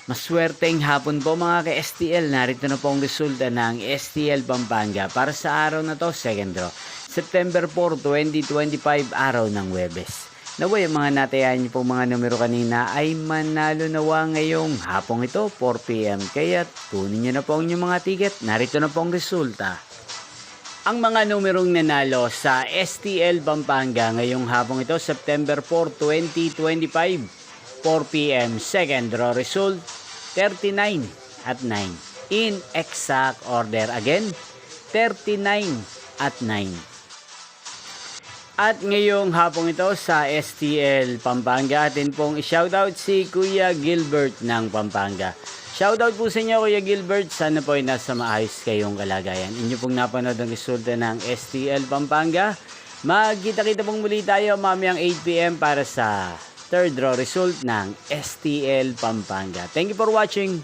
Maswerteng hapon po mga ka-STL. Narito na po ang resulta ng STL Pampanga para sa araw na to, second draw. September 4, 2025, araw ng Huwebes. Naway ang mga natayan niyo pong mga numero kanina ay manalo nawa ngayong hapong ito, 4 PM. Kaya kunin niyo na po ang inyong mga ticket. Narito na po ang resulta. Ang mga numerong nanalo sa STL Pampanga ngayong hapong ito, September 4, 2025, 4 PM, second draw result, 39 at 9. In exact order again, 39 at 9. At ngayong hapong ito sa STL Pampanga, atin pong i-shoutout si Kuya Gilbert ng Pampanga. Shoutout po sa inyo Kuya Gilbert, sana po ay nasa maayos kayong kalagayan. Inyo pong napanood ang resulta ng STL Pampanga. Magkita-kita pong muli tayo mamayang 8 PM para sa third draw result ng STL Pampanga. Thank you for watching.